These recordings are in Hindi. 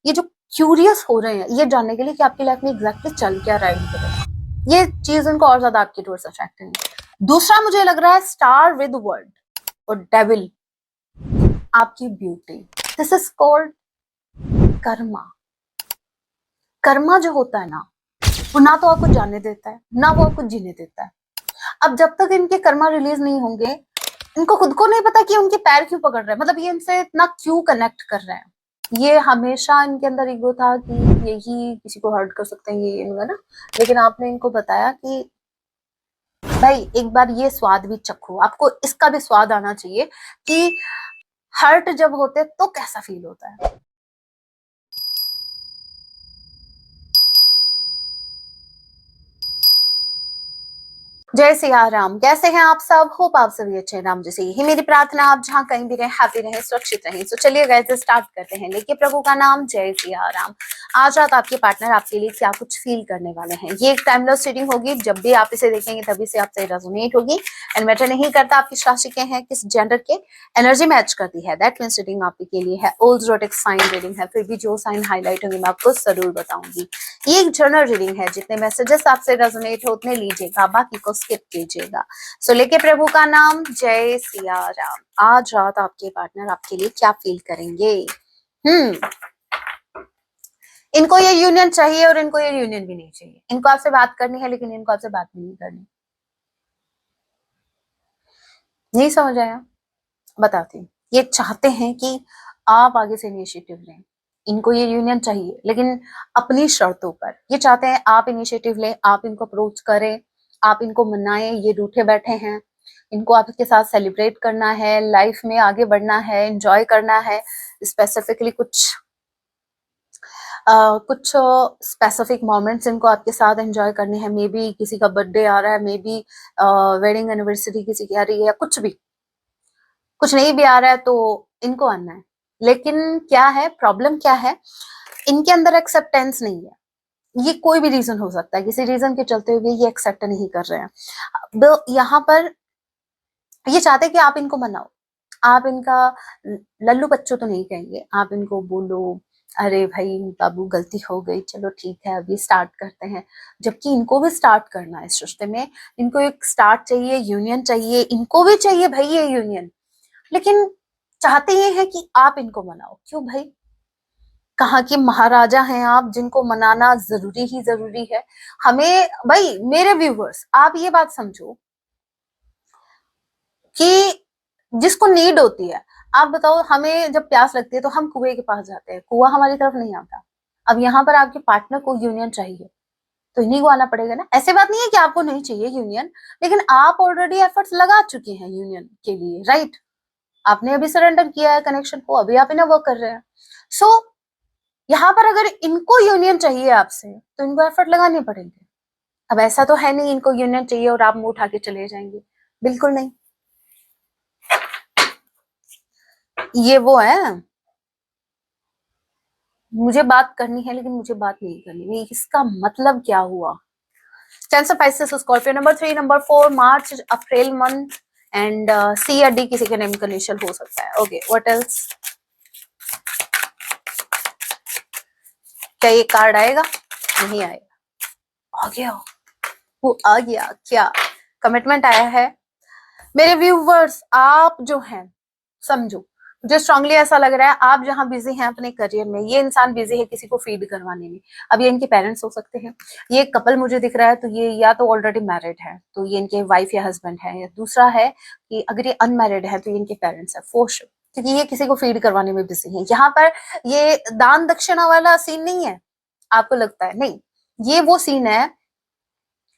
ये जो क्यूरियस हो रहे हैं ये जानने के लिए कि आपकी लाइफ में एग्जैक्टली चल क्या रहा है इनके लिए, ये चीज उनको और ज्यादा आपकी टूवर्ड्स अट्रैक्ट है। दूसरा मुझे लग रहा है स्टार विद वर्ड और डेविल, आपकी beauty. This is called Karma. Karma जो होता है ना, वो ना तो आपको जाने देता है ना वो आपको जीने देता है। अब जब तक इनके कर्मा रिलीज नहीं होंगे, इनको खुद को नहीं पता कि उनके पैर क्यों पकड़ रहे हैं, मतलब ये इनसे इतना क्यों कनेक्ट कर रहे हैं। ये हमेशा इनके अंदर ईगो था कि यही किसी को हर्ट कर सकते हैं, ये इनका ना। लेकिन आपने इनको बताया कि भाई एक बार ये स्वाद भी चखो, आपको इसका भी स्वाद आना चाहिए कि हर्ट जब होते तो कैसा फील होता है। जय सिया राम। कैसे हैं आप सब? होप आप सभी अच्छे हैं। राम जी से यही मेरी प्रार्थना, आप जहाँ कहीं भी रहे हैप्पी रहे, सुरक्षित रहें। तो चलिए गाइस स्टार्ट करते हैं। लेके प्रभु का नाम, जय सिया राम। आज रात आपके पार्टनर आपके लिए क्या कुछ फील करने वाले हैं। ये एक टाइमलेस रीडिंग होगी, जब भी आप इसे देखेंगे तभी से आपसे रेजोनेट होगी। एंड मैटर नहीं करता आप किस राशि के हैं, किस जेंडर के, एनर्जी मैच करती है दैट मींस रीडिंग आपके लिए है। ओल्ड जोडिक साइन रीडिंग है, फिर भी जो साइन हाईलाइट होंगे मैं आपको जरूर बताऊंगी। ये एक जनरल रीडिंग है, जितने मैसेजेस आपसे रेजोनेट हो उतने लीजिएगा, बाकी को स्किप कीजिएगा। सो लेके प्रभु का नाम, जय सिया राम। आज रात आपके पार्टनर आपके लिए क्या फील करेंगे? इनको ये यूनियन चाहिए और इनको ये यूनियन भी नहीं चाहिए। इनको आपसे बात करनी है लेकिन इनको आपसे बात भी नहीं करनी। नहीं समझ आया? बताती हूँ। ये चाहते हैं कि आप आगे से इनिशिएटिव लें। इनको ये यूनियन चाहिए लेकिन अपनी शर्तों पर। ये चाहते हैं आप इनिशिएटिव लें, आप इनको अप्रोच करें, आप इनको मनाएं। ये रूठे बैठे हैं, इनको आपके साथ सेलिब्रेट करना है, लाइफ में आगे बढ़ना है, एंजॉय करना है। स्पेसिफिकली कुछ स्पेसिफिक मोमेंट्स इनको आपके साथ एंजॉय करने हैं। मे बी किसी का बर्थडे आ रहा है, मे बी वेडिंग एनिवर्सरी किसी की आ रही है, कुछ भी, कुछ नहीं भी आ रहा है तो इनको आना है। लेकिन क्या है प्रॉब्लम, क्या है, इनके अंदर एक्सेप्टेंस नहीं है। ये कोई भी रीजन हो सकता है, किसी रीजन के चलते हुए ये एक्सेप्ट नहीं कर रहे हैं। अब यहाँ पर ये चाहते हैं कि आप इनको मनाओ। आप इनका लल्लू बच्चों तो नहीं कहेंगे, आप इनको बोलो अरे भाई बाबू गलती हो गई, चलो ठीक है अभी स्टार्ट करते हैं। जबकि इनको भी स्टार्ट करना है इस रिश्ते में। इनको एक स्टार्ट चाहिए, यूनियन चाहिए, इनको भी चाहिए भाई ये यूनियन। लेकिन चाहते ये हैं कि आप इनको मनाओ। क्यों भाई? कहाँ के महाराजा हैं आप, जिनको मनाना जरूरी ही जरूरी है। हमें भाई, मेरे व्यूवर्स आप ये बात समझो कि जिसको नीड होती है, आप बताओ हमें जब प्यास लगती है तो हम कुएं के पास जाते हैं, कुआं हमारी तरफ नहीं आता। अब यहाँ पर आपके पार्टनर को यूनियन चाहिए तो इन्हीं को आना पड़ेगा ना। ऐसे बात नहीं है कि आपको नहीं चाहिए यूनियन, लेकिन आप ऑलरेडी एफर्ट्स लगा चुके हैं यूनियन के लिए, राइट? आपने अभी सरेंडर किया है कनेक्शन को, अभी आप इन्हें वर्क कर रहे हैं। सो यहाँ पर अगर इनको यूनियन चाहिए आपसे तो इनको एफर्ट लगाने पड़ेंगे। अब ऐसा तो है नहीं इनको यूनियन चाहिए और आप मुंह उठा के चले जाएंगे, बिल्कुल नहीं। ये वो है, मुझे बात करनी है लेकिन मुझे बात नहीं करनी, इसका मतलब क्या हुआ? Cancer, Pisces, Scorpio. Number 3, number 4, March, April month and C या डी किसी के नेम का इनिशियल हो सकता है। Okay, what else? क्या ये कार्ड आएगा? नहीं आएगा। आ गया, वो आ गया। क्या कमिटमेंट आया है? मेरे व्यूवर्स आप जो हैं समझो, मुझे स्ट्रांगली ऐसा लग रहा है आप जहां बिजी हैं अपने करियर में, ये इंसान बिजी है किसी को फीड करवाने में। अब ये इनके पेरेंट्स हो सकते हैं, ये कपल मुझे दिख रहा है तो ये या तो ऑलरेडी मैरिड है तो ये इनके वाइफ या हस्बैंड है, या दूसरा है कि अगर ये अनमैरिड है तो ये इनके पेरेंट्स है फॉर श्योर, क्योंकि ये किसी को फीड करवाने में बिजी है। यहाँ पर ये दान दक्षिणा वाला सीन नहीं है, आपको लगता है नहीं, ये वो सीन है।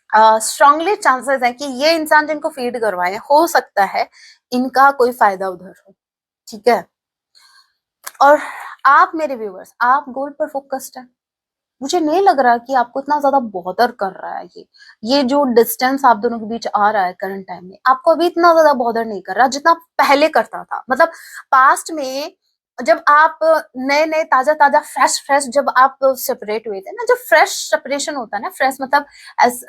स्ट्रांगली चांसेस है कि ये इंसान जिनको फीड करवाए हो सकता है इनका कोई फायदा उधर हो, ठीक है? और आप मेरे व्यूवर्स आप गोल पर फोकस्ड है। मुझे नहीं लग रहा कि आपको इतना ज्यादा बॉदर कर रहा है ये जो डिस्टेंस आप दोनों के बीच आ रहा है करंट टाइम में, आपको अभी इतना ज्यादा बॉदर नहीं कर रहा जितना पहले करता था। मतलब पास्ट में जब आप नए नए ताजा ताजा फ्रेश फ्रेश जब आप सेपरेट हुए थे ना, जब फ्रेश सेपरेशन होता है ना, फ्रेश मतलब एज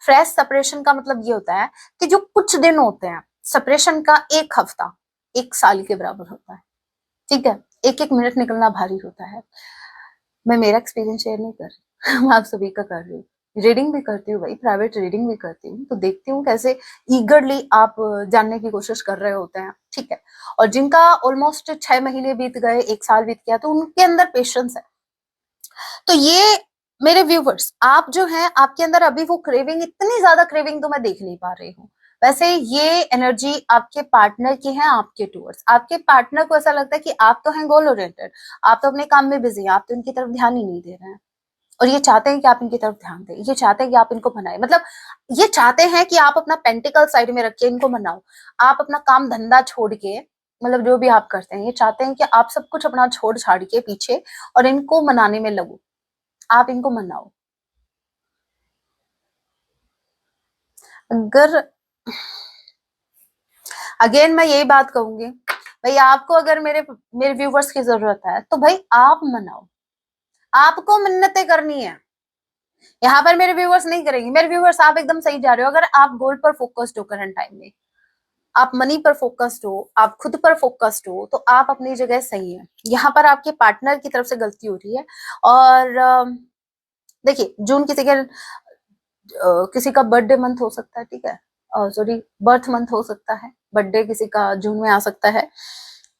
फ्रेश सेपरेशन का मतलब ये होता है कि जो कुछ दिन होते हैं सेपरेशन का, एक हफ्ता एक साल के बराबर होता है, ठीक है? एक एक मिनट निकलना भारी होता है। मैं मेरा एक्सपीरियंस शेयर नहीं कर रही मैं आप सभी का कर रही हूँ। रीडिंग भी करती हूँ भाई, प्राइवेट रीडिंग भी करती हूँ, तो देखती हूँ कैसे ईगरली आप जानने की कोशिश कर रहे होते हैं, ठीक है। और जिनका ऑलमोस्ट 6 महीने बीत गए, 1 साल बीत गया, तो उनके अंदर पेशेंस है। तो ये मेरे व्यूवर्स, आप जो हैं, आपके अंदर अभी वो क्रेविंग, इतनी ज्यादा क्रेविंग तो मैं देख नहीं पा रही हूँ। वैसे ये एनर्जी आपके पार्टनर की है, आपके टूवर्ड्स। आपके पार्टनर को ऐसा लगता है कि आप तो हैं गोल ओरिएंटेड, आप तो अपने काम में बिजी हैं, आप तो इनकी तरफ ध्यान ही नहीं दे रहे हैं। और ये चाहते हैं कि आप इनकी तरफ ध्यान दें, ये चाहते हैं कि आप इनको बनाए, मतलब ये चाहते हैं कि आप अपना पेंटिकल साइड में रखिए, इनको मनाओ। आप अपना काम धंधा छोड़ के, मतलब जो भी आप करते हैं, ये चाहते हैं कि आप सब कुछ अपना छोड़ छाड़ के पीछे और इनको मनाने में लगो, आप इनको मनाओ। अगर अगेन मैं यही बात कहूंगी, भाई आपको अगर मेरे मेरे व्यूवर्स की जरूरत है, तो भाई आप मनाओ, आपको मिन्नतें करनी है। यहाँ पर मेरे व्यूवर्स नहीं करेंगे। मेरे व्यूवर्स, आप एकदम सही जा रहे हो। अगर आप गोल पर फोकस्ड हो करंट टाइम में, आप मनी पर फोकस्ड हो, आप खुद पर फोकस्ड हो, तो आप अपनी जगह सही है। यहाँ पर आपके पार्टनर की तरफ से गलती हो रही है। और देखिए, जून किसी का बर्थडे मंथ हो सकता है, ठीक है, सॉरी, बर्थ मंथ हो सकता है, बर्थडे किसी का जून में आ सकता है।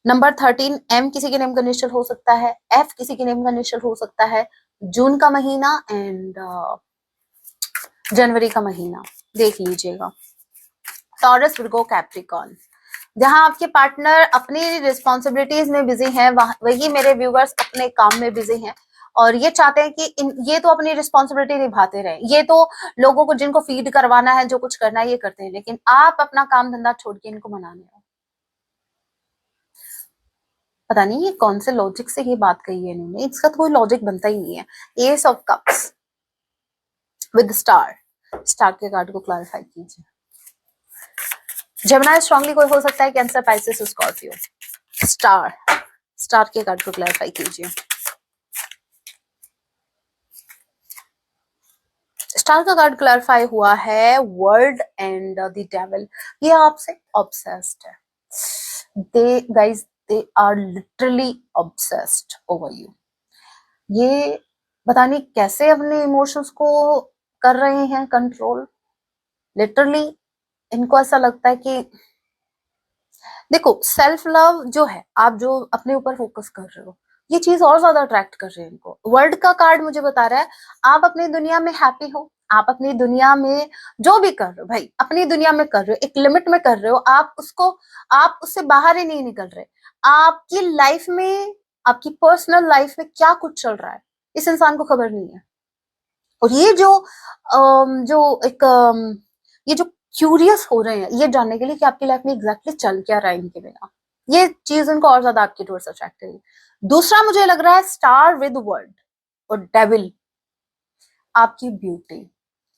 नंबर 13 एम किसी के नेम का इनिशियल हो सकता है, एफ किसी के नेम का इनिशियल हो सकता है। जून का महीना एंड जनवरी का महीना देख लीजिएगा। Taurus, Virgo, Capricorn. जहां आपके पार्टनर अपनी रिस्पॉन्सिबिलिटीज में बिजी हैं, वही मेरे व्यूवर्स अपने काम में बिजी हैं। और ये चाहते हैं कि ये तो अपनी रिस्पॉन्सिबिलिटी निभाते रहे, ये तो लोगों को जिनको फीड करवाना है, जो कुछ करना है, ये करते हैं, लेकिन आप अपना काम धंधा छोड़ के इनको मनाने हो। पता नहीं ये कौन से लॉजिक से ये बात कही है इन्होंने, इसका तो कोई लॉजिक बनता ही नहीं है। S of cups with star, star के कार्ड को क्लैरिफाई कीजिए। जेमिनी स्ट्रांगली कोई हो सकता है, cancer, Pisces, Scorpio. Star, star के कार्ड को क्लैरिफाई कीजिए। स्टार का कार्ड क्लैरिफाई हुआ है वर्ल्ड एंड द डेविल। ये आपसे ऑब्सेस्ड है। They guys, they are literally obsessed over you. ये पता नहीं कैसे अपने इमोशंस को कर रहे हैं कंट्रोल। लिटरली इनको ऐसा लगता है कि देखो, सेल्फ लव जो है, आप जो अपने ऊपर फोकस कर रहे हो, ये चीज और ज्यादा अट्रैक्ट कर रही है इनको। वर्ल्ड का कार्ड मुझे बता रहा है आप अपनी दुनिया में हैप्पी हो, आप अपनी दुनिया में जो भी कर रहे हो भाई, अपनी दुनिया में कर रहे हो, एक लिमिट में कर रहे हो, आप उससे बाहर ही नहीं निकल रहे। आपकी लाइफ में, आपकी पर्सनल लाइफ में क्या कुछ चल रहा है, इस इंसान को खबर नहीं है। और ये जो जो एक ये जो क्यूरियस हो रहे हैं ये जानने के लिए कि आपकी लाइफ में एग्जैक्टली चल क्या रहा है इनके बिना, ये चीज उनको और ज्यादा आपकी टूवर्ड्स अट्रैक्ट करेगी। दूसरा मुझे लग रहा है स्टार विद वर्ल्ड और डेविल, आपकी ब्यूटी,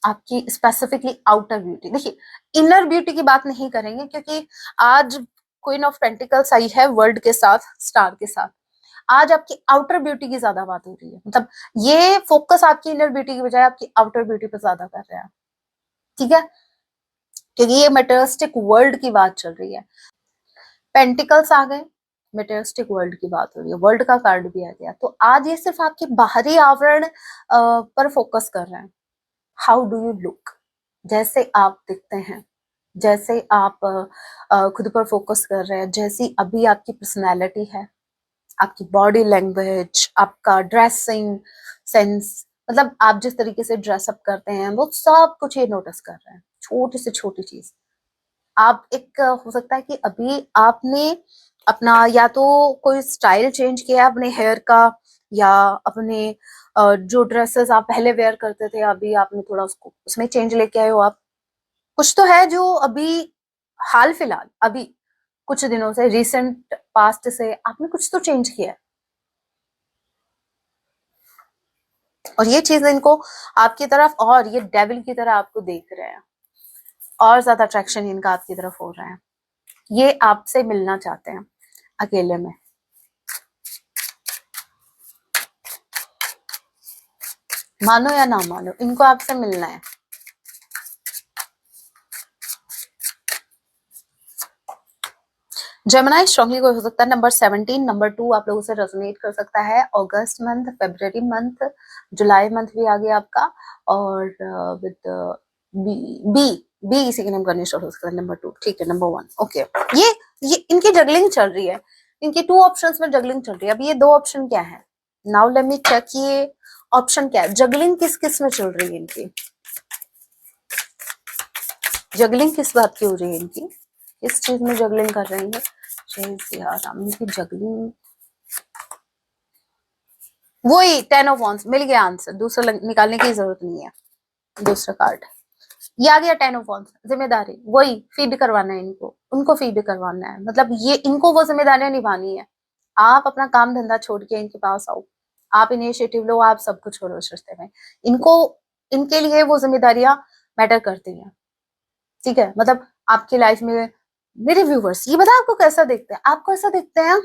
आपकी स्पेसिफिकली आउटर ब्यूटी। देखिए, इनर ब्यूटी की बात नहीं करेंगे क्योंकि आज क्वीन ऑफ पेंटिकल्स आई है वर्ल्ड के साथ, स्टार के साथ। आज आपकी आउटर ब्यूटी की ज्यादा बात हो रही है, मतलब ये फोकस आपकी इनर ब्यूटी की बजाय आपकी आउटर ब्यूटी पर ज्यादा कर रहे हैं, ठीक है, क्योंकि ये मटेरियलिस्टिक वर्ल्ड की बात चल रही है। पेंटिकल्स आ गए, मटेरियलिस्टिक वर्ल्ड की बात हो रही है, वर्ल्ड का कार्ड भी आ गया। तो आज ये सिर्फ आपके बाहरी आवरण पर फोकस कर रहे हैं। हाउ डू यू लुक, जैसे आप दिखते हैं, जैसे आप खुद पर फोकस कर रहे हैं, जैसी अभी आपकी पर्सनैलिटी है, आपकी बॉडी लैंग्वेज, आपका ड्रेसिंग सेंस, मतलब आप जिस तरीके से ड्रेसअप करते हैं, वो सब कुछ ये नोटिस कर रहे हैं, छोटी से छोटी चीज। आप एक हो सकता है कि अभी आपने अपना या तो कोई स्टाइल चेंज किया अपने हेयर का, या अपने जो ड्रेसेस आप पहले वेयर करते थे अभी आपने थोड़ा उसको उसमें चेंज लेके आए हो। आप कुछ तो है जो अभी हाल फिलहाल, अभी कुछ दिनों से, रिसेंट पास्ट से आपने कुछ तो चेंज किया है। और ये चीज इनको आपकी तरफ, और ये डेविल की तरह आपको देख रहे हैं, और ज्यादा अट्रैक्शन इनका आपकी तरफ हो रहा है। ये आपसे मिलना चाहते हैं अकेले में। मानो या ना मानो, इनको आपसे मिलना है। जेमिनी स्ट्रांगली कोई हो सकता है। नंबर 17, नंबर 2 आप लोगों से रेजोनेट कर सकता है। अगस्त मंथ, फरवरी मंथ, जुलाई मंथ भी आ गया आपका। और विद बी बी बी इसी के नाम करने स्टार्ट हो सकता है। नंबर 2 ठीक है। Number 1 okay. ये इनकी जगलिंग चल रही है, इनकी 2 ऑप्शंस में जगलिंग चल रही है। अब ये 2 ऑप्शन क्या है, नाउ लेट मी चेक ये ऑप्शन क्या है, जगलिंग किस किस में चल रही है इनकी, जगलिंग किस बात की हो रही है इनकी, इस चीज में जगलिंग कर रही है। इनकी जगलिंग वही 10 ऑफ वांड्स मिल गया आंसर, दूसरा निकालने की जरूरत नहीं है। दूसरा कार्ड ये आ गया 10 ऑफ वांड्स, जिम्मेदारी वही फीड करवाना है इनको, उनको फीड करवाना है, मतलब ये इनको वो जिम्मेदारियां निभानी है। आप अपना काम धंधा छोड़ के इनके पास आओ, आप इनिशिएटिव लो, आप सब कुछ छोड़ो इस रिश्ते में। इनको इनके लिए वो जिम्मेदारियां मैटर करती हैं, ठीक है। मतलब आपकी लाइफ में मेरे व्यूवर्स ये बता आपको कैसा देखते हैं, आपको ऐसा देखते हैं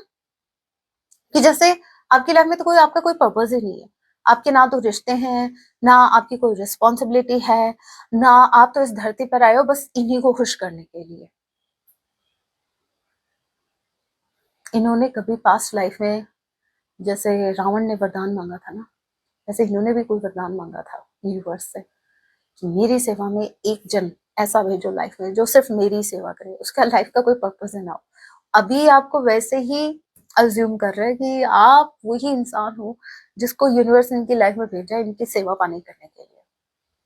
कि जैसे आपकी लाइफ में तो कोई आपका कोई पर्पस ही नहीं है, आपके ना तो रिश्ते हैं, ना आपकी कोई रिस्पॉन्सिबिलिटी है, ना आप तो इस धरती पर आए हो बस इन्हीं को खुश करने के लिए। इन्होंने कभी पास्ट लाइफ में जैसे रावण ने वरदान मांगा था ना, वैसे इन्होंने भी कोई वरदान मांगा था यूनिवर्स से कि मेरी सेवा में एक जन ऐसा भेजो लाइफ में जो सिर्फ मेरी सेवा करे, उसका लाइफ का कोई पर्पस है ना हो। अभी आपको वैसे ही अज्यूम कर रहे हैं कि आप वही इंसान हो जिसको यूनिवर्स ने इनकी लाइफ में भेजा है इनकी सेवा पानी करने के लिए।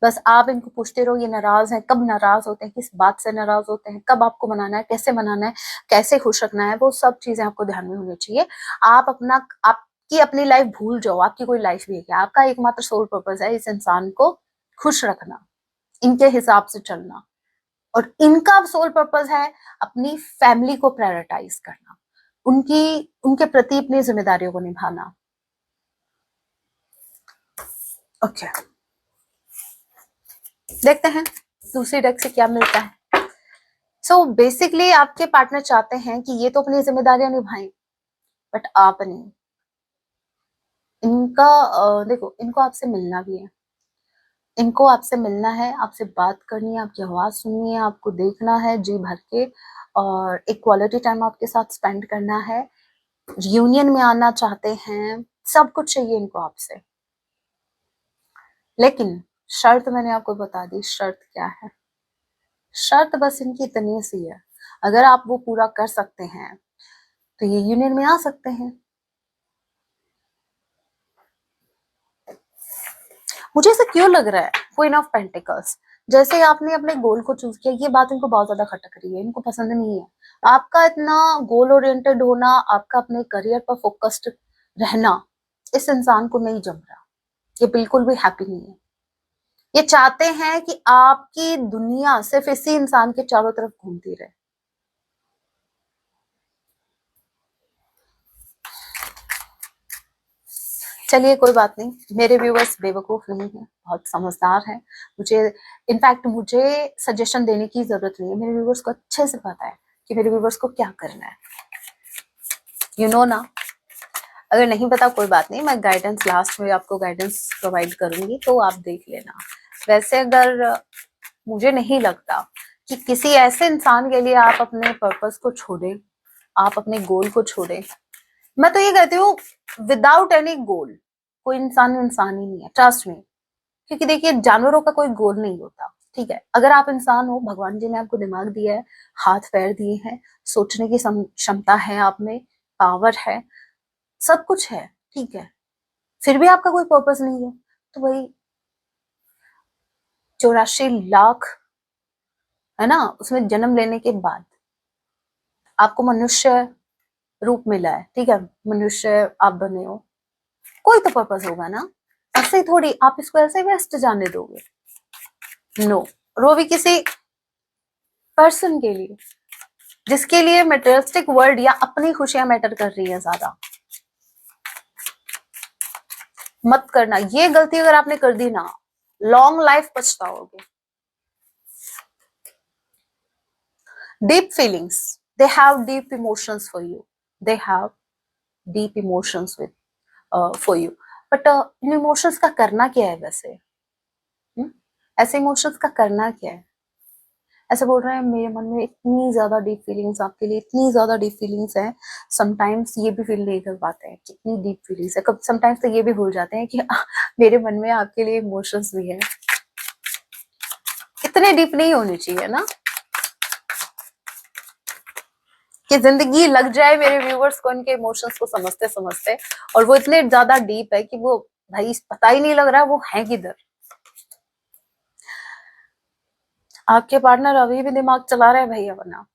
बस आप इनको पूछते रहो ये नाराज हैं, कब नाराज होते हैं, किस बात से नाराज होते हैं, कब आपको मनाना है, कैसे मनाना है, कैसे खुश रखना है, वो सब चीजें आपको ध्यान में होनी चाहिए। आप आपकी अपनी लाइफ भूल जाओ, आपकी कोई लाइफ भी है क्या, आपका एकमात्र सोल पर्पस है इस इंसान को खुश रखना, इनके हिसाब से चलना, और इनका सोल पर्पस है अपनी फैमिली को प्रायोरिटाइज करना, उनके प्रति अपनी जिम्मेदारियों को निभाना। ओके देखते हैं दूसरी डेक से क्या मिलता है। सो बेसिकली आपके पार्टनर चाहते हैं कि ये तो अपनी जिम्मेदारियां निभाएं, बट आप नहीं। इनका देखो, इनको आपसे मिलना भी है, इनको आपसे मिलना है, आपसे बात करनी है, आपकी आवाज सुननी है, आपको देखना है जी भर के, और एक क्वालिटी टाइम आपके साथ स्पेंड करना है, रियूनियन में आना चाहते हैं, सब कुछ चाहिए इनको आपसे। लेकिन शर्त मैंने आपको बता दी, शर्त क्या है, शर्त बस इनकी इतनी सी है, अगर आप वो पूरा कर सकते हैं तो ये यूनियन में आ सकते हैं। मुझे ऐसा क्यों लग रहा है, क्वीन ऑफ पेंटिकल्स, जैसे आपने अपने गोल को चूज किया, ये बात इनको बहुत ज्यादा खटक रही है, इनको पसंद नहीं है आपका इतना गोल ओरिएंटेड होना, आपका अपने करियर पर फोकस्ड रहना इस इंसान को नहीं जम रहा, ये बिल्कुल भी हैप्पी नहीं है। ये चाहते हैं कि आपकी दुनिया सिर्फ इसी इंसान के चारों तरफ घूमती रहे। चलिए कोई बात नहीं, मेरे व्यूवर्स बेवकूफ नहीं है, बहुत समझदार है। मुझे सजेशन देने की जरूरत नहीं है, मेरे व्यूवर्स को अच्छे से पता है कि मेरे व्यूवर्स को क्या करना है, यू नो ना। अगर नहीं पता कोई बात नहीं, मैं गाइडेंस लास्ट में आपको गाइडेंस प्रोवाइड करूंगी, तो आप देख लेना। वैसे अगर मुझे नहीं लगता कि किसी ऐसे इंसान के लिए आप अपने पर्पस को छोड़े, आप अपने गोल को छोड़े। मैं तो ये कहती हूँ विदाउट एनी गोल कोई इंसान ही नहीं है, ट्रस्ट में। क्योंकि देखिए जानवरों का कोई गोल नहीं होता, ठीक है। अगर आप इंसान हो, भगवान जी ने आपको दिमाग दिया है, हाथ पैर दिए हैं, सोचने की क्षमता है, आप में पावर है, सब कुछ है, ठीक है, फिर भी आपका कोई पर्पस नहीं है, तो भाई 84 लाख है ना, उसमें जन्म लेने के बाद आपको मनुष्य रूप मिला है, ठीक है, मनुष्य आप बने हो, कोई तो पर्पस होगा ना। ऐसे ही थोड़ी आप इसको ऐसे वेस्ट जाने दोगे, नो। वो भी किसी पर्सन के लिए जिसके लिए मेटेरियलिस्टिक वर्ल्ड या अपनी खुशियां मैटर कर रही है ज्यादा। मत करना ये गलती, अगर आपने कर दी ना, लॉन्ग लाइफ पछताओगे। Deep feelings, they have deep emotions for you, they have deep emotions with for you, but in emotions का करना क्या है वैसे? ऐसे इमोशंस का करना क्या है? ऐसे बोल रहे हैं मेरे मन में इतनी ज्यादा डीप फीलिंग्स आपके लिए, इतनी ज्यादा डीप फीलिंग्स हैं, समटाइम्स ये भी फील नहीं कर पाते हैं कितनी डीप फीलिंग्स है। समटाइम्स तो ये भी भूल जाते हैं कि मेरे मन में आपके लिए इमोशंस भी है। इतने डीप नहीं होने चाहिए ना कि जिंदगी लग जाए मेरे व्यूवर्स को इनके इमोशंस को समझते समझते, और वो इतने ज्यादा डीप है कि वो भाई पता ही नहीं लग रहा है वो है किधर। आपके पार्टनर अभी भी दिमाग चला रहे हैं भैया वरना,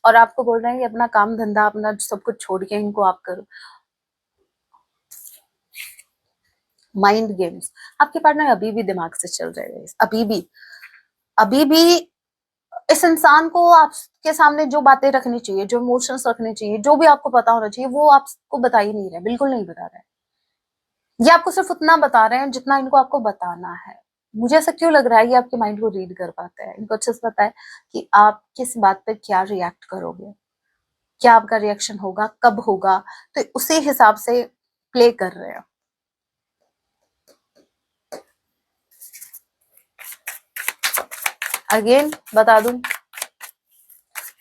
और आपको बोल रहे हैं कि अपना काम धंधा अपना सब कुछ छोड़ के इनको आप करो। माइंड गेम्स, आपके पार्टनर अभी भी दिमाग से चल रहे हैं, अभी भी इस इंसान को आपके सामने जो बातें रखनी चाहिए, जो इमोशंस रखने चाहिए, जो भी आपको पता होना चाहिए, वो आपको बता ही नहीं रहे, बिल्कुल नहीं बता रहे। ये आपको सिर्फ उतना बता रहे हैं जितना इनको आपको बताना है। मुझे ऐसा क्यों लग रहा है ये आपके माइंड को रीड कर पाते हैं, इनको अच्छे से पता है कि आप किस बात पर क्या रिएक्ट करोगे, क्या आपका रिएक्शन होगा, कब होगा, तो उसी हिसाब से प्ले कर रहे हैं। अगेन बता दूं,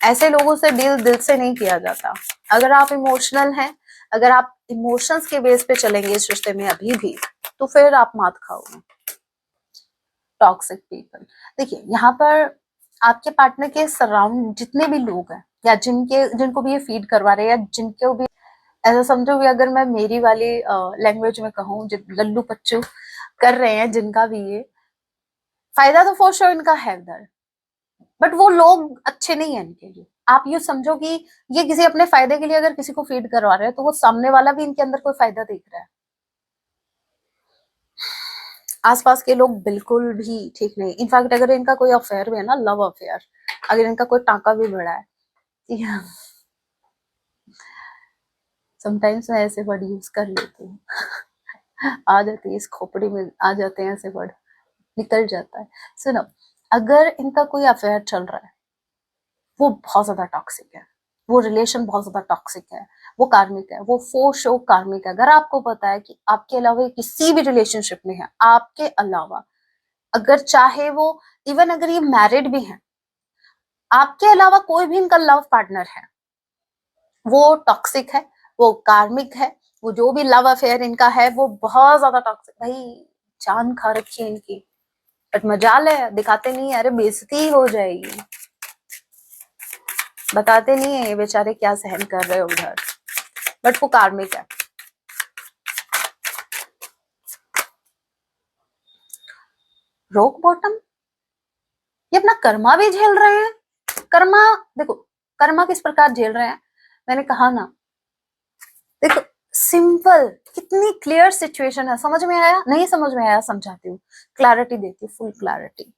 ऐसे लोगों से डील दिल से नहीं किया जाता। अगर आप इमोशनल हैं, अगर आप इमोशंस के बेस पे चलेंगे इस रिश्ते में अभी भी, तो फिर आप मात खाओगे। टॉक्सिक पीपल, देखिए यहाँ पर आपके पार्टनर के सराउंड जितने भी लोग हैं, या जिनको भी ये फीड करवा रहे हैं, या जिनको भी ऐसा समझो भी, अगर मैं मेरी वाली लैंग्वेज में कहूँ, लल्लू पच्चू कर रहे हैं जिनका भी ये फायदा, तो फॉर श्योर इनका है उधर, बट वो लोग अच्छे नहीं है इनके लिए। आप ये समझो कि ये किसी अपने फायदे के लिए अगर किसी को फीड करवा रहे हैं, तो वो सामने वाला भी इनके अंदर कोई फायदा देख रहा है। आसपास के लोग बिल्कुल भी ठीक नहीं। इनफैक्ट अगर इनका कोई अफेयर भी है ना, लव अफेयर, अगर इनका कोई टांका भी बड़ा है, समटाइम्स मैं ऐसे वर्ड यूज कर लेती हूँ आ जाती है इस खोपड़ी में, आ जाते हैं ऐसे वर्ड, निकल जाता है। सुनो, अगर इनका कोई अफेयर चल रहा है, वो बहुत ज्यादा टॉक्सिक है, वो रिलेशन बहुत ज्यादा टॉक्सिक है, वो कार्मिक है, वो फोर शो कार्मिक है। अगर आपको पता है कि आपके अलावा किसी भी रिलेशनशिप में है, आपके अलावा, अगर चाहे वो इवन अगर ये मैरिड भी है, आपके अलावा कोई भी इनका लव पार्टनर है, वो टॉक्सिक है, वो कार्मिक है, वो जो भी लव अफेयर इनका है वो बहुत ज्यादा टॉक्सिक। भाई जान खा रखी है इनकी, बट मजाल है दिखाते नहीं है, अरे बेइज्जती हो जाएगी, बताते नहीं है ये बेचारे क्या सहन कर रहे हो उधर, बट वो कार्मिक है। रॉक बॉटम, ये अपना कर्मा भी झेल रहे हैं। कर्मा, देखो कर्मा किस प्रकार झेल रहे हैं, मैंने कहा ना, देखो सिंपल, कितनी क्लियर सिचुएशन है, समझ में आया? नहीं समझ में आया, समझाती हूँ, क्लैरिटी देती हूँ, फुल क्लैरिटी।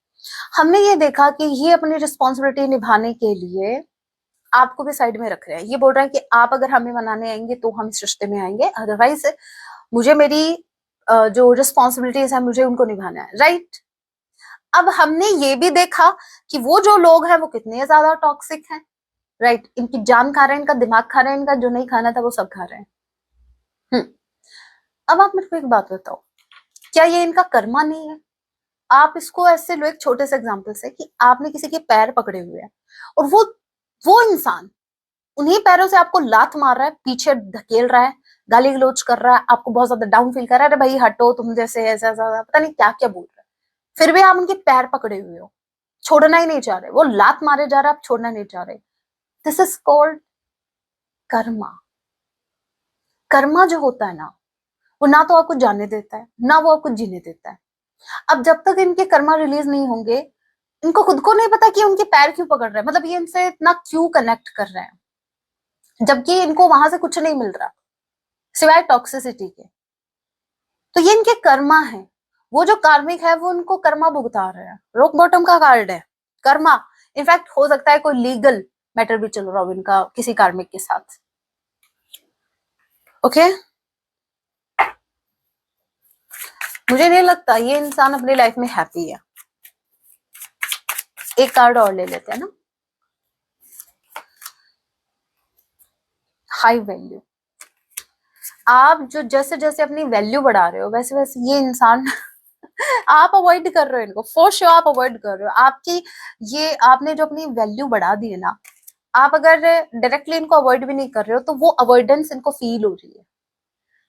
हमने ये देखा कि ये अपनी रिस्पॉन्सिबिलिटी निभाने के लिए आपको भी साइड में रख रहे हैं। ये बोल रहे हैं कि आप अगर हमें मनाने आएंगे तो हम इस रिश्ते में आएंगे, अदरवाइज मुझे मेरी जो रिस्पॉन्सिबिलिटीज है मुझे उनको निभाना है, राइट? अब हमने ये भी देखा कि वो जो लोग हैं वो कितने ज्यादा टॉक्सिक हैं, राइट? इनकी जान खा रहे हैं, इनका दिमाग खा रहे हैं, इनका जो नहीं खाना था वो सब खा रहे हैं। अब आप मेरे को एक बात बताओ, क्या ये इनका कर्मा नहीं है? आप इसको ऐसे लो, एक छोटे से एग्जांपल से, कि आपने किसी के पैर पकड़े हुए हैं और वो इंसान उन्हीं पैरों से आपको लात मार रहा है, पीछे धकेल रहा है, गाली गलौज कर रहा है, आपको बहुत ज्यादा डाउन फील कर रहा है, अरे भाई हटो तुम जैसे, ऐसा ऐसा पता नहीं क्या क्या बोल रहा है, फिर भी आप उनके पैर पकड़े हुए हो, छोड़ना ही नहीं चाह रहे, वो लात मारे जा रहा है, आप छोड़ना नहीं चाह रहे। This is called Karma. Karma जो होता है ना, वो ना तो आपको जाने देता है, ना वो आपको जीने देता है। अब जब तक इनके कर्मा रिलीज नहीं होंगे, इनको खुद को नहीं पता कि उनके पैर क्यों पकड़ रहे हैं, मतलब ये इनसे इतना क्यों कनेक्ट कर रहे हैं, जबकि इनको वहां से कुछ नहीं मिल रहा सिवाय टॉक्सिसिटी के। तो ये इनके कर्मा है, वो जो कार्मिक है वो उनको कर्मा भुगता रहे हैं। रॉक बॉटम का कार्ड है कर्मा। इनफैक्ट हो सकता है कोई लीगल मैटर भी चल रहा हो इनका किसी कार्मिक के साथ। ओके, मुझे नहीं लगता ये इंसान अपनी लाइफ में हैप्पी है। एक कार्ड और ले लेते हैं ना, हाई वैल्यू। आप जो जैसे जैसे अपनी वैल्यू बढ़ा रहे हो, वैसे वैसे ये इंसान आप अवॉइड कर रहे हो इनको, फॉर श्योर आप अवॉइड कर रहे हो। आपकी ये आपने जो अपनी वैल्यू बढ़ा दी है ना, आप अगर डायरेक्टली इनको अवॉइड भी नहीं कर रहे हो तो वो अवॉइडेंस इनको फील हो रही है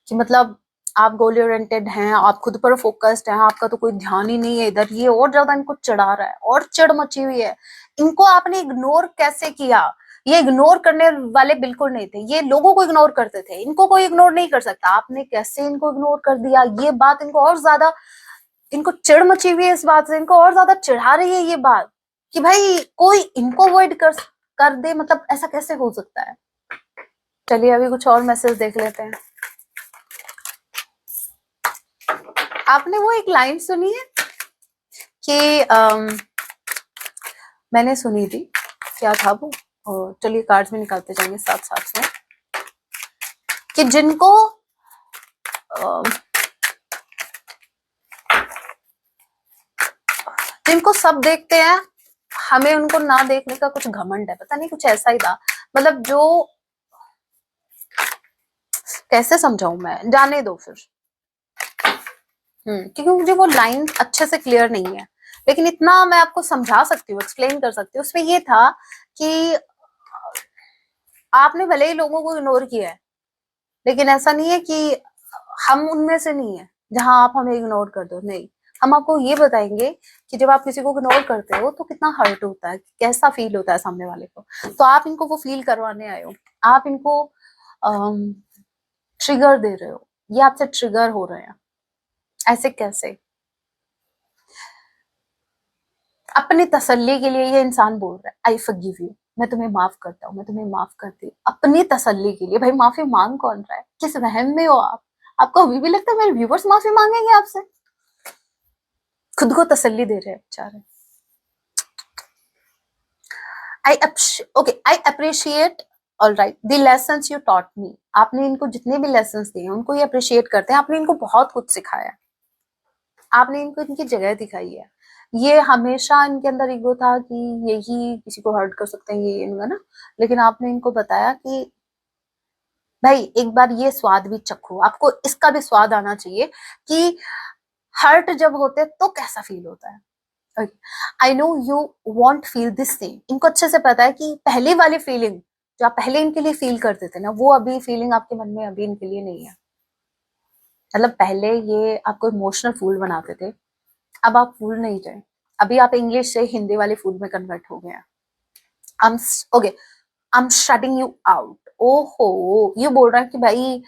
कि मतलब आप गोल ओरिएंटेड हैं, आप खुद पर फोकस्ड हैं, आपका तो कोई ध्यान ही नहीं है इधर। ये और ज्यादा इनको चिढ़ा रहा है और चिढ़ मची हुई है। इनको आपने इग्नोर कैसे किया? ये इग्नोर करने वाले बिल्कुल नहीं थे, ये लोगों को इग्नोर करते थे, इनको कोई इग्नोर नहीं कर सकता। आपने कैसे इनको इग्नोर कर दिया? ये बात इनको और ज्यादा, इनको चिढ़ मची हुई है इस बात से, इनको और ज्यादा चिढ़ा रही है ये बात कि भाई कोई इनको अवॉइड कर दे, मतलब ऐसा कैसे हो सकता है। चलिए अभी कुछ और मैसेज देख लेते हैं। आपने वो एक लाइन सुनी है कि मैंने सुनी थी, क्या था वो, चलिए कार्ड्स में निकालते जाएंगे साथ साथ में, कि जिनको सब देखते हैं, हमें उनको ना देखने का कुछ घमंड है, पता नहीं कुछ ऐसा ही था। मतलब जो, कैसे समझाऊं मैं, जाने दो फिर। क्योंकि मुझे वो लाइन अच्छे से क्लियर नहीं है, लेकिन इतना मैं आपको समझा सकती हूँ, एक्सप्लेन कर सकती हूँ। उसमें ये था कि आपने भले ही लोगों को इग्नोर किया है, लेकिन ऐसा नहीं है कि हम उनमें से नहीं है जहां आप हमें इग्नोर कर दो, नहीं। हम आपको ये बताएंगे कि जब आप किसी को इग्नोर करते हो तो कितना हर्ट होता है, कैसा फील होता है सामने वाले को। तो आप इनको वो फील करवाने आए हो, आप इनको ट्रिगर दे रहे हो, ये आपसे ट्रिगर हो रहे हैं। ऐसे कैसे? अपनी तसल्ली के लिए ये इंसान बोल रहा है आई फॉरगिव यू, मैं तुम्हें माफ करता हूँ, मैं तुम्हें माफ करती हूँ, अपनी तसल्ली के लिए। भाई माफी मांग कौन रहा है? किस वहम में हो आप? आपको अभी भी लगता है मेरे व्यूवर्स माफी मांगेंगे आपसे? खुद को तसल्ली दे रहे हैं बेचारे। I appreciate all right the lessons you taught me. आपने इनको जितने भी लेसन्स दिए उनको ये अप्रिशिएट करते हैं। आपने इनको बहुत कुछ सिखाया, आपने इनको इनकी जगह दिखाई है। ये हमेशा इनके अंदर ईगो था कि यही किसी को हर्ट कर सकते हैं, ये इनका ना, लेकिन आपने इनको बताया कि भाई एक बार ये स्वाद भी चखो, आपको इसका भी स्वाद आना चाहिए कि हर्ट जब होते तो कैसा फील होता है। I know you want feel this thing. इनको अच्छे से पता है कि पहली वाली फीलिंग जो आप पहले इनके लिए फील करते थे ना, वो अभी फीलिंग आपके मन में अभी इनके लिए नहीं है। मतलब पहले ये आपको इमोशनल फूल बनाते थे, अब आप फूल नहीं रहे, अभी आप इंग्लिश से हिंदी वाले फूल में कन्वर्ट हो गए हैं। Okay, I am shutting you out. ओहो, ये बोल रहा है कि भाई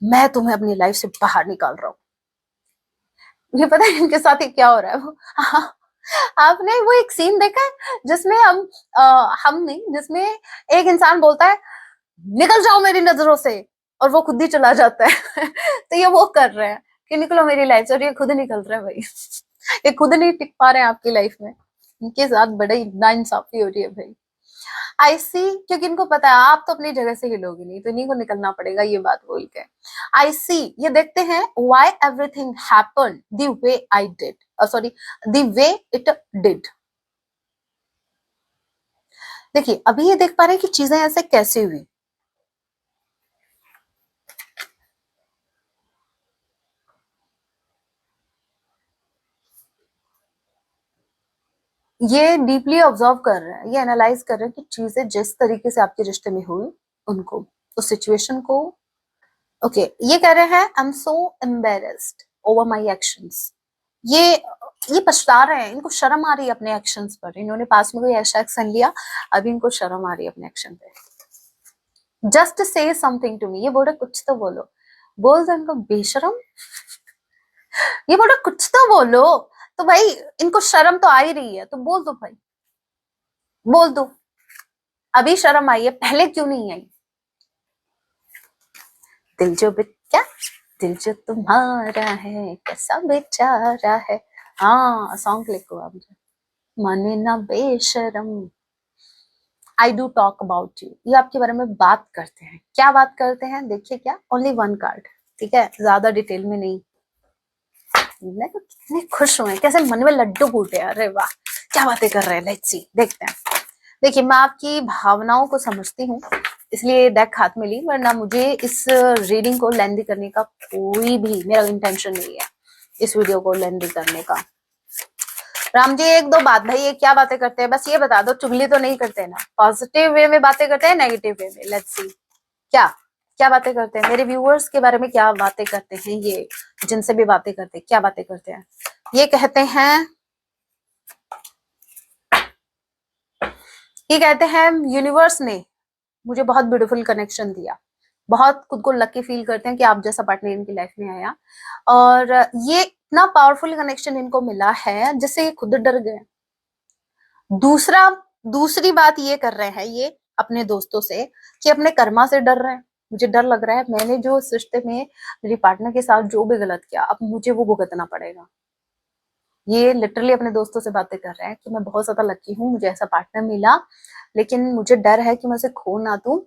मैं तुम्हें अपनी लाइफ से बाहर निकाल रहा हूँ। ये पता है इनके साथ ही क्या हो रहा है वो? आपने वो एक सीन देखा है जिसमें हम नहीं, जिसमें एक इंसान बोलता है निकल जाओ मेरी नजरों से, और वो खुद ही चला जाता है। तो ये वो कर रहे हैं कि निकलो मेरी लाइफ से, और ये खुद निकल रहे हैं भाई। ये खुद नहीं टिक पा रहे हैं आपकी लाइफ में, इनके साथ बड़ी नाइंसाफी हो रही है भाई। आई सी, क्योंकि इनको पता है आप तो अपनी जगह से हिलोगे नहीं, तो इन्हीं को निकलना पड़ेगा ये बात बोल के। आई सी, ये देखते हैं why everything happened the way I did, sorry the way it did. देखिए अभी ये देख पा रहे हैं कि चीजें ऐसे कैसे हुई। ये डीपली ऑब्जर्व कर रहे हैं, ये एनालाइज कर रहे हैं कि चीजें जिस तरीके से आपके रिश्ते में हुई, उनको, उस सिचुएशन को। ओके, ये कह रहे हैं I am so embarrassed over my actions. ये ये पछता रहे हैं, इनको शर्म आ रही है अपने एक्शंस पर। इन्होंने पास में कोई ऐसा एक्शन लिया, अभी इनको शर्म आ रही है अपने एक्शन पे। Just say something to me, ये बोल रहे कुछ तो बोलो। बोल दो इनको बेशरम। ये बोल रहे कुछ तो बोलो। तो भाई इनको शर्म तो आ ही रही है, तो बोल दो भाई, बोल दो। अभी शर्म आई है, पहले क्यों नहीं आई? दिल जो क्या, दिल जो तुम्हारा है कैसा बेचारा है। हाँ सॉन्ग लिखो आप, मुझे माने ना बेशरम। I do talk about you, ये आपके बारे में बात करते हैं। क्या बात करते हैं? देखिए क्या, ओनली वन कार्ड, ठीक है, ज्यादा डिटेल में नहीं। मैं तो कितने खुश हुए, कैसे मन में लड्डू फूटे। अरे वाह, क्या बातें कर रहे हैं, लेट्स सी, देखते हैं। देखिए मैं आपकी भावनाओं को समझती हूँ, इसलिए डेक हाथ में ली, वरना मुझे इस रीडिंग को लेंदी करने का कोई भी मेरा इंटेंशन नहीं है। इस वीडियो को लेंदी करने का। राम जी एक दो बात, भाई ये क्या बातें करते हैं बस ये बता दो, चुगली तो नहीं करते ना, पॉजिटिव वे में बातें करते हैं नेगेटिव वे में, लेट्स सी क्या क्या बातें करते हैं, मेरे व्यूअर्स के बारे में क्या बातें करते हैं, ये जिनसे भी बातें करते हैं क्या बातें करते हैं। ये कहते हैं यूनिवर्स ने मुझे बहुत ब्यूटीफुल कनेक्शन दिया, बहुत खुद को लकी फील करते हैं कि आप जैसा पार्टनर इनकी लाइफ में आया, और ये इतना पावरफुल कनेक्शन इनको मिला है जिससे ये खुद डर गए। दूसरी बात ये कर रहे हैं ये अपने दोस्तों से कि अपने कर्मा से डर रहे हैं, मुझे डर लग रहा है मैंने जो इस रिश्ते में मेरी पार्टनर के साथ जो भी गलत किया अब मुझे वो भुगतना पड़ेगा। ये लिटरली अपने दोस्तों से बातें कर रहे हैं कि मैं बहुत ज्यादा लकी हूँ, मुझे ऐसा पार्टनर मिला, लेकिन मुझे डर है कि मैं उसे खो ना दूं,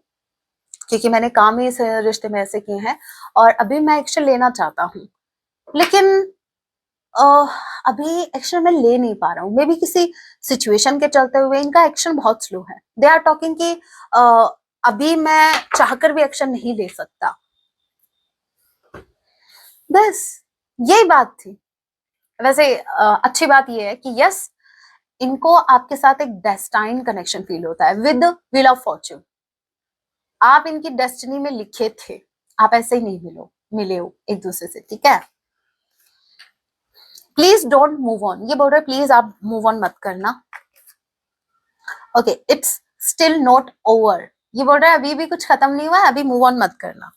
क्योंकि मैंने काम ही इस रिश्ते में ऐसे किए हैं और अभी मैं एक्शन लेना चाहता हूँ, लेकिन अभी एक्शन मैं ले नहीं पा रहा हूँ, मे भी किसी सिचुएशन के चलते हुए इनका एक्शन बहुत स्लो है। दे आर टॉकिंग कि अभी मैं चाहकर भी एक्शन नहीं ले सकता। बस यही बात थी। वैसे अच्छी बात यह है कि यस इनको आपके साथ एक डेस्टाइन कनेक्शन फील होता है विद व्हील ऑफ फॉर्च्यून। आप इनकी डेस्टिनी में लिखे थे, आप ऐसे ही नहीं मिले हो एक दूसरे से, ठीक है। प्लीज डोंट मूव ऑन, ये बोल रहे प्लीज आप मूव ऑन मत करना। Okay it's still not over, ये बोल रहा है अभी भी कुछ खत्म नहीं हुआ है, अभी मूव ऑन मत करना।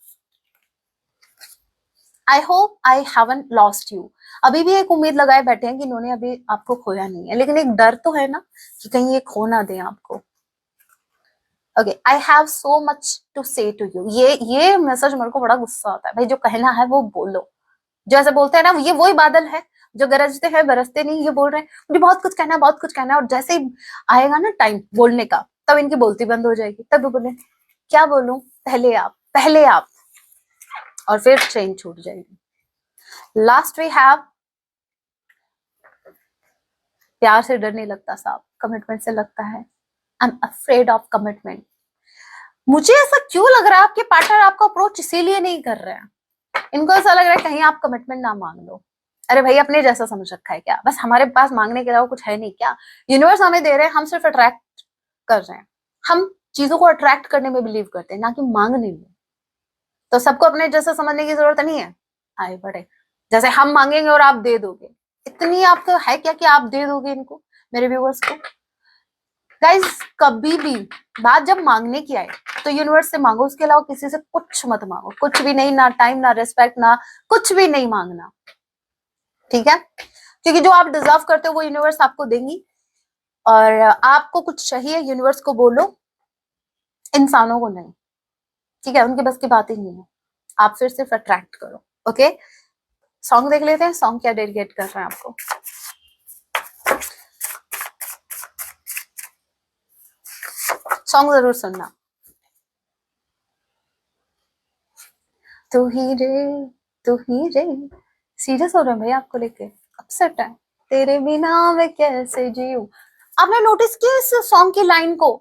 I hope I haven't lost you, अभी भी एक उम्मीद लगाए बैठे हैं कि इन्होंने अभी आपको खोया नहीं है, लेकिन एक डर तो है ना कि कहीं ये खो ना दें आपको। Okay I have so much to say to you, ये मैसेज मेरे को बड़ा गुस्सा आता है भाई, जो कहना है वो बोलो। जो ऐसे बोलते हैं ना ये वही बादल है जो गरजते हैं बरसते नहीं, ये बोल रहे हैं मुझे बहुत कुछ कहना है बहुत कुछ कहना है, और जैसे ही आएगा ना टाइम बोलने का तब इनकी बोलती बंद हो जाएगी, तब बोले क्या बोलूं, पहले आप, और फिर ट्रेन छूट जाएगी। लास्ट वी हैव प्यार से डर नहीं लगता साहब, कमिटमेंट से लगता है। I am afraid of commitment. मुझे ऐसा क्यों लग रहा है आपके पार्टनर आपको अप्रोच इसीलिए नहीं कर रहे हैं, इनको ऐसा लग रहा है कहीं आप कमिटमेंट ना मांग लो। अरे भाई अपने जैसा समझ रखा है क्या, बस हमारे पास मांगने के अलावा कुछ है नहीं क्या, यूनिवर्स हमें दे रहे हैं, हम सिर्फ अट्रैक्ट कर रहे हैं, हम चीजों को अट्रैक्ट करने में बिलीव करते हैं ना कि मांगने में। तो सबको अपने जैसा समझने की जरूरत नहीं है, आए बढ़े, जैसे हम मांगेंगे और आप दे दोगे, इतनी आपको है क्या कि आप दे दोगे इनको, मेरे व्यूवर्स को। गाइस कभी भी बात जब मांगने की आए तो यूनिवर्स से मांगो, उसके अलावा किसी से कुछ मत मांगो, कुछ भी नहीं, ना टाइम ना रिस्पेक्ट ना कुछ भी नहीं मांगना, ठीक है। क्योंकि जो आप डिजर्व करते हो वो यूनिवर्स आपको देंगी, और आपको कुछ चाहिए यूनिवर्स को बोलो, इंसानों को नहीं, ठीक है, उनके बस की बात ही नहीं है, आप फिर सिर्फ अट्रैक्ट करो। ओके सॉन्ग देख लेते हैं, सॉन्ग क्या डेडिकेट कर रहे हैं आपको। सॉन्ग जरूर सुनना। तू ही रे, सीरियस हो रहे हैं भाई आपको लेके, अपसेट है, तेरे बिना मैं कैसे जीऊं। आपने नोटिस किया इस सॉन्ग की लाइन को,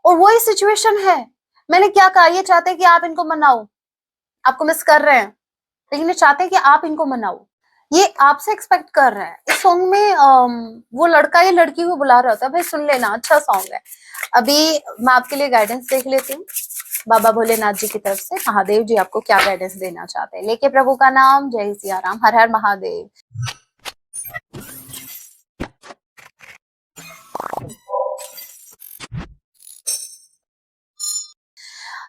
और वही सिचुएशन है। मैंने क्या कहा, ये चाहते हैं कि आप इनको मनाओ, आपको मिस कर रहे हैं, लेकिन ये चाहते हैं कि आप इनको मनाओ, ये आपसे एक्सपेक्ट कर रहे हैं। इस सॉन्ग में वो लड़का या लड़की को बुला रहा होता है, भाई सुन लेना अच्छा सॉन्ग है। अभी मैं आपके लिए गाइडेंस देख लेती हूँ बाबा भोलेनाथ जी की तरफ से, महादेव जी आपको क्या गाइडेंस देना चाहते हैं। लेके प्रभु का नाम, जय सिया राम, हर हर Mahadev.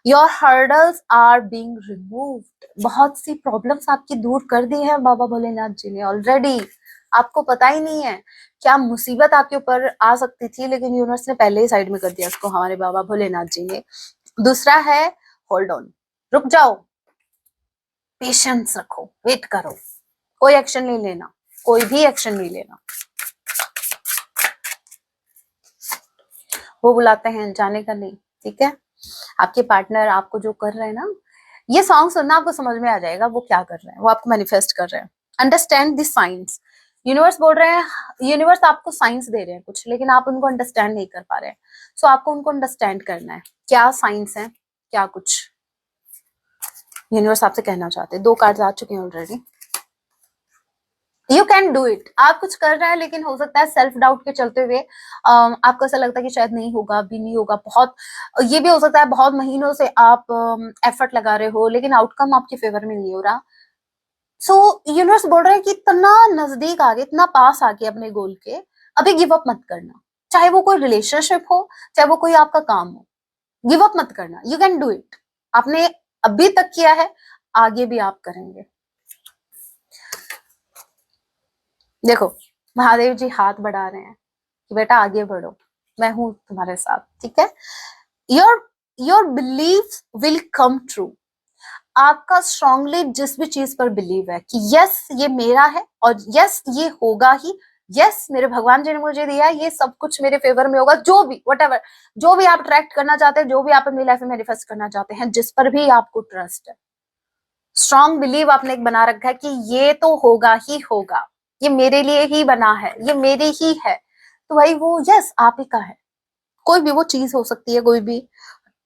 Your hurdles are being removed, बहुत सी प्रॉब्लम्स आपकी दूर कर दी है बाबा भोलेनाथ जी ने ऑलरेडी, आपको पता ही नहीं है क्या मुसीबत आपके ऊपर आ सकती थी, लेकिन यूनिवर्स ने पहले ही साइड में कर दिया उसको, हमारे बाबा भोलेनाथ जी ने। दूसरा है होल्ड ऑन, रुक जाओ, पेशेंस रखो, वेट करो, कोई एक्शन नहीं लेना, कोई भी एक्शन नहीं लेना। वो बुलाते हैं जाने का नहीं, ठीक है। आपके पार्टनर आपको जो कर रहे हैं ना, ये सॉन्ग सुनना आपको समझ में आ जाएगा वो क्या कर रहे हैं, वो आपको मैनिफेस्ट कर रहे हैं। अंडरस्टैंड दिस साइंस, यूनिवर्स बोल रहे हैं, यूनिवर्स आपको साइंस दे रहे हैं कुछ, लेकिन आप उनको अंडरस्टैंड नहीं कर पा रहे हैं। सो आपको उनको अंडरस्टैंड करना है, क्या साइंस है, क्या कुछ यूनिवर्स आपसे कहना चाहते हैं। 2 कार्ड्स आ चुके हैं already. You can do it. आप कुछ कर रहे हैं लेकिन हो सकता है सेल्फ डाउट के चलते हुए आपको ऐसा लगता है कि शायद नहीं होगा, अभी नहीं होगा। बहुत ये भी हो सकता है बहुत महीनों से आप एफर्ट लगा रहे हो लेकिन आउटकम आपके फेवर में नहीं हो रहा। सो यूनिवर्स बोल रहा है कि इतना नजदीक आ गए, इतना पास आ गए अपने गोल के, अभी गिव अप मत करना। चाहे वो कोई रिलेशनशिप हो, चाहे वो कोई आपका काम हो, गिव अप मत करना। You can do it. आपने अभी तक किया है, आगे भी आप करेंगे। देखो महादेव जी हाथ बढ़ा रहे हैं कि बेटा आगे बढ़ो, मैं हूं तुम्हारे साथ, ठीक है। Your your believe will come true. आपका स्ट्रांगली जिस भी चीज पर बिलीव है कि यस ये मेरा है और यस ये होगा ही, यस मेरे भगवान जी ने मुझे दिया है, ये सब कुछ मेरे फेवर में होगा, जो भी व्हाटएवर, जो भी आप अट्रैक्ट करना चाहते हैं, जो भी आप अपनी लाइफ में मैनिफेस्ट करना चाहते हैं, जिस पर भी आपको ट्रस्ट है, स्ट्रांग बिलीव आपने एक बना रखा है कि ये तो होगा ही होगा, ये मेरे लिए ही बना है, ये मेरी ही है, तो भाई वो यस आप ही का है। कोई भी वो चीज हो सकती है, कोई भी,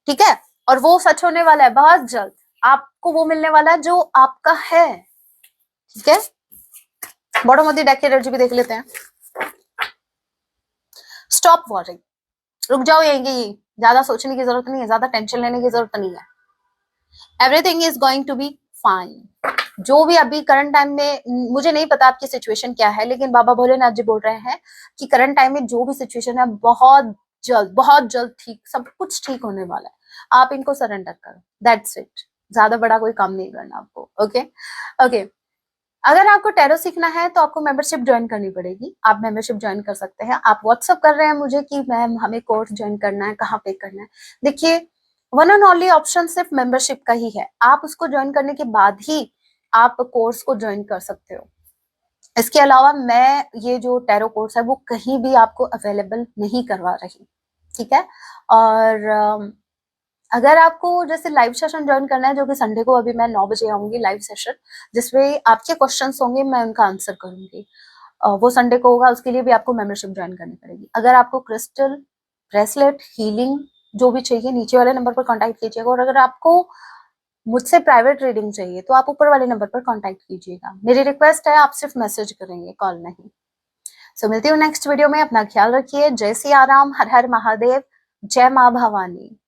ठीक है। और वो सच होने वाला है बहुत जल्द, आपको वो मिलने वाला है जो आपका है, ठीक है। बॉटम ऑफ द डेक की एनर्जी भी देख लेते हैं। स्टॉप वॉरिंग, रुक जाओ यहीं, ज्यादा सोचने की जरूरत नहीं है, ज्यादा टेंशन लेने की जरूरत नहीं है। Everything is going to be fine. जो भी अभी करंट टाइम में, मुझे नहीं पता आपकी सिचुएशन क्या है, लेकिन बाबा भोलेनाथ जी बोल रहे हैं कि करंट टाइम में जो भी सिचुएशन है बहुत जल्द ठीक, सब कुछ ठीक होने वाला है। आप इनको सरेंडर करो, दैट्स इट। ज्यादा बड़ा कोई काम नहीं करना आपको, ओके ओके। अगर आपको टैरो सीखना है तो आपको मेंबरशिप ज्वाइन करनी पड़ेगी। आप मेंबरशिप ज्वाइन कर सकते हैं। आप व्हाट्सअप कर रहे हैं मुझे कि मैम हमें कोर्स ज्वाइन करना है, कहाँ पे करना है। देखिए वन एंड ओनली ऑप्शन सिर्फ मेंबरशिप का ही है। आप उसको ज्वाइन करने के बाद ही आप कोर्स को ज्वाइन कर सकते हो। इसके अलावा मैं ये जो टैरो कोर्स है वो कहीं भी आपको अवेलेबल नहीं करवा रही, ठीक है। और अगर आपको जैसे लाइव सेशन ज्वाइन करना है, जो कि संडे को अभी मैं 9 बजे आऊंगी लाइव सेशन, जिसमें आपके क्वेश्चंस होंगे, मैं उनका आंसर करूंगी, वो संडे को होगा। उसके लिए भी आपको मेंबरशिप ज्वाइन करनी पड़ेगी। अगर आपको क्रिस्टल, ब्रेसलेट, हीलिंग जो भी चाहिए, नीचे वाले नंबर पर कॉन्टैक्ट कीजिएगा। और अगर आपको मुझसे प्राइवेट रीडिंग चाहिए तो आप ऊपर वाले नंबर पर कॉन्टैक्ट कीजिएगा। मेरी रिक्वेस्ट है आप सिर्फ मैसेज करेंगे, कॉल नहीं। सो मिलती हूँ नेक्स्ट वीडियो में। अपना ख्याल रखिए। जय सिया राम, हर हर महादेव, जय माँ भवानी।